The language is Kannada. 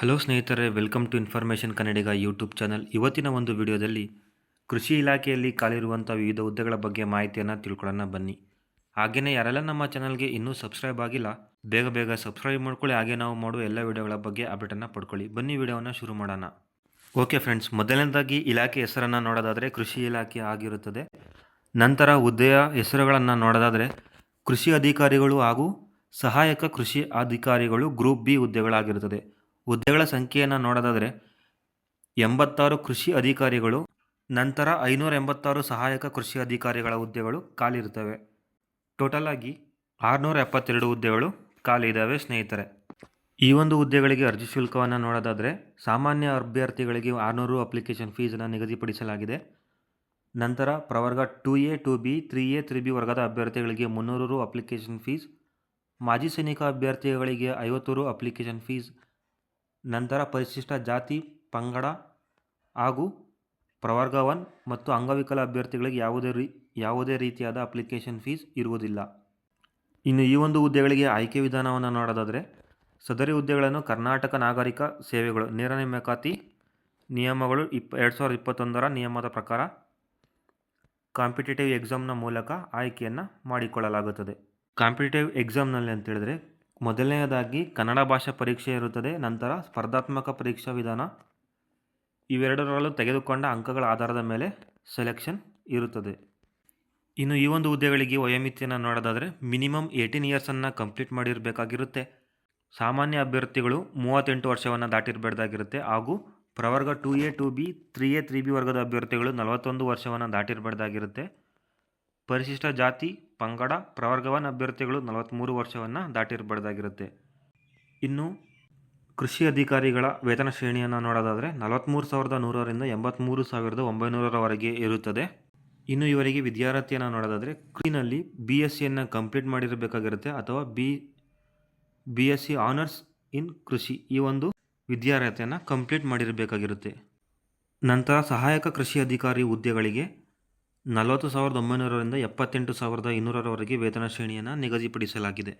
ಹಲೋ ಸ್ನೇಹಿತರೆ, welcome to information Kannadiga YouTube channel. ಇವತ್ತಿನ ಒಂದು ವಿಡಿಯೋದಲ್ಲಿ ಕೃಷಿ ಇಲಾಖೆಯಲ್ಲಿ ಖಾಲಿರುವಂಥ ವಿವಿಧ ಹುದ್ದೆಗಳ ಬಗ್ಗೆ ಮಾಹಿತಿಯನ್ನು ತಿಳ್ಕೊಳ್ಳೋಣ ಬನ್ನಿ. ಹಾಗೆಯೇ ಯಾರೆಲ್ಲ ನಮ್ಮ ಚಾನಲ್ಗೆ ಇನ್ನೂ ಸಬ್ಸ್ಕ್ರೈಬ್ ಆಗಿಲ್ಲ, ಬೇಗ ಬೇಗ ಸಬ್ಸ್ಕ್ರೈಬ್ ಮಾಡ್ಕೊಳ್ಳಿ. ಹಾಗೆ ನಾವು ಮಾಡುವ ಎಲ್ಲ ವಿಡಿಯೋಗಳ ಬಗ್ಗೆ ಅಪ್ಡೇಟನ್ನು ಪಡ್ಕೊಳ್ಳಿ. ಬನ್ನಿ ವಿಡಿಯೋವನ್ನು ಶುರು ಮಾಡೋಣ. ಓಕೆ ಫ್ರೆಂಡ್ಸ್, ಮೊದಲನೇದಾಗಿ ಇಲಾಖೆ ಹೆಸರನ್ನು ನೋಡೋದಾದರೆ ಕೃಷಿ ಇಲಾಖೆ ಆಗಿರುತ್ತದೆ. ನಂತರ ಹುದ್ದೆಯ ಹೆಸರುಗಳನ್ನು ನೋಡೋದಾದರೆ ಕೃಷಿ ಅಧಿಕಾರಿಗಳು ಹಾಗೂ ಸಹಾಯಕ ಕೃಷಿ ಅಧಿಕಾರಿಗಳು ಗ್ರೂಪ್ ಬಿ ಹುದ್ದೆಗಳಾಗಿರುತ್ತದೆ. ಹುದ್ದೆಗಳ ಸಂಖ್ಯೆಯನ್ನು ನೋಡೋದಾದರೆ 86 ಕೃಷಿ ಅಧಿಕಾರಿಗಳು, ನಂತರ 586 ಸಹಾಯಕ ಕೃಷಿ ಅಧಿಕಾರಿಗಳ ಹುದ್ದೆಗಳು ಖಾಲಿ ಇರ್ತವೆ. ಟೋಟಲ್ ಆಗಿ 672 ಹುದ್ದೆಗಳು ಖಾಲಿ ಇದ್ದಾವೆ ಸ್ನೇಹಿತರೆ. ಈ ಒಂದು ಹುದ್ದೆಗಳಿಗೆ ಅರ್ಜಿ ಶುಲ್ಕವನ್ನು ನೋಡೋದಾದರೆ ಸಾಮಾನ್ಯ ಅಭ್ಯರ್ಥಿಗಳಿಗೆ 600 ಅಪ್ಲಿಕೇಶನ್ ಫೀಸನ್ನು ನಿಗದಿಪಡಿಸಲಾಗಿದೆ. ನಂತರ ಪ್ರವರ್ಗ 2A 2B 3A 3B ವರ್ಗದ ಅಭ್ಯರ್ಥಿಗಳಿಗೆ 300 ರು ಅಪ್ಲಿಕೇಶನ್ ಫೀಸ್, ಮಾಜಿ ಸೈನಿಕ ಅಭ್ಯರ್ಥಿಗಳಿಗೆ 50 ರು ಅಪ್ಲಿಕೇಶನ್ ಫೀಸ್, ನಂತರ ಪರಿಶಿಷ್ಟ ಜಾತಿ ಪಂಗಡ ಹಾಗೂ ಪ್ರವರ್ಗ 1 ಮತ್ತು ಅಂಗವಿಕಲ ಅಭ್ಯರ್ಥಿಗಳಿಗೆ ಯಾವುದೇ ರೀತಿಯಾದ ಅಪ್ಲಿಕೇಶನ್ ಫೀಸ್ ಇರುವುದಿಲ್ಲ. ಇನ್ನು ಈ ಒಂದು ಹುದ್ದೆಗಳಿಗೆ ಆಯ್ಕೆ ವಿಧಾನವನ್ನು ನೋಡೋದಾದರೆ ಸದರಿ ಹುದ್ದೆಗಳನ್ನು ಕರ್ನಾಟಕ ನಾಗರಿಕ ಸೇವೆಗಳು ನೇರ ನೇಮಕಾತಿ ನಿಯಮಗಳು 2021 ನಿಯಮದ ಪ್ರಕಾರ ಕಾಂಪಿಟೇಟಿವ್ ಎಕ್ಸಾಮ್ನ ಮೂಲಕ ಆಯ್ಕೆಯನ್ನು ಮಾಡಿಕೊಳ್ಳಲಾಗುತ್ತದೆ. ಕಾಂಪಿಟೇಟಿವ್ ಎಕ್ಸಾಮ್ನಲ್ಲಿ ಅಂತ ಹೇಳಿದ್ರೆ ಮೊದಲನೆಯದಾಗಿ ಕನ್ನಡ ಭಾಷಾ ಪರೀಕ್ಷೆ ಇರುತ್ತದೆ. ನಂತರ ಸ್ಪರ್ಧಾತ್ಮಕ ಪರೀಕ್ಷಾ ವಿಧಾನ. ಇವೆರಡರಲ್ಲೂ ತೆಗೆದುಕೊಂಡ ಅಂಕಗಳ ಆಧಾರದ ಮೇಲೆ ಸೆಲೆಕ್ಷನ್ ಇರುತ್ತದೆ. ಇನ್ನು ಈ ಒಂದು ಹುದ್ದೆಗಳಿಗೆ ವಯೋಮಿತಿಯನ್ನು ನೋಡೋದಾದರೆ ಮಿನಿಮಮ್ 18 ಇಯರ್ಸನ್ನು ಕಂಪ್ಲೀಟ್ ಮಾಡಿರಬೇಕಾಗಿರುತ್ತೆ. ಸಾಮಾನ್ಯ ಅಭ್ಯರ್ಥಿಗಳು 38 ವರ್ಷವನ್ನು ದಾಟಿರಬಾರ್ದಾಗಿರುತ್ತೆ. ಹಾಗೂ ಪ್ರವರ್ಗ 2A 2B 3A 3B ವರ್ಗದ ಅಭ್ಯರ್ಥಿಗಳು 41 ವರ್ಷವನ್ನು ದಾಟಿರಬಾರ್ದಾಗಿರುತ್ತೆ. ಪರಿಶಿಷ್ಟ ಜಾತಿ ಪಂಗಡ ಪ್ರವರ್ಗ 1 ಅಭ್ಯರ್ಥಿಗಳು 43 ವರ್ಷವನ್ನು ದಾಟಿರಬಾರ್ದಾಗಿರುತ್ತೆ. ಇನ್ನು ಕೃಷಿ ಅಧಿಕಾರಿಗಳ ವೇತನ ಶ್ರೇಣಿಯನ್ನು ನೋಡೋದಾದರೆ 43,100ರಿಂದ 83,900ರವರೆಗೆ ಇರುತ್ತದೆ. ಇನ್ನು ಇವರಿಗೆ ವಿದ್ಯಾರ್ಥಿಯನ್ನು ನೋಡೋದಾದರೆ ಕೃಷಿನಲ್ಲಿ BScಯನ್ನು ಕಂಪ್ಲೀಟ್ ಮಾಡಿರಬೇಕಾಗಿರುತ್ತೆ ಅಥವಾ BSc ಆನರ್ಸ್ ಇನ್ ಕೃಷಿ ಈ ಒಂದು ವಿದ್ಯಾರ್ಹತೆಯನ್ನು ಕಂಪ್ಲೀಟ್ ಮಾಡಿರಬೇಕಾಗಿರುತ್ತೆ. ನಂತರ ಸಹಾಯಕ ಕೃಷಿ ಅಧಿಕಾರಿ ಹುದ್ದೆಗಳಿಗೆ 40,900ರಿಂದ 78,200ರವರೆಗೆ ವೇತನ ಶ್ರೇಣಿಯನ್ನು ನಿಗದಿಪಡಿಸಲಾಗಿದೆ.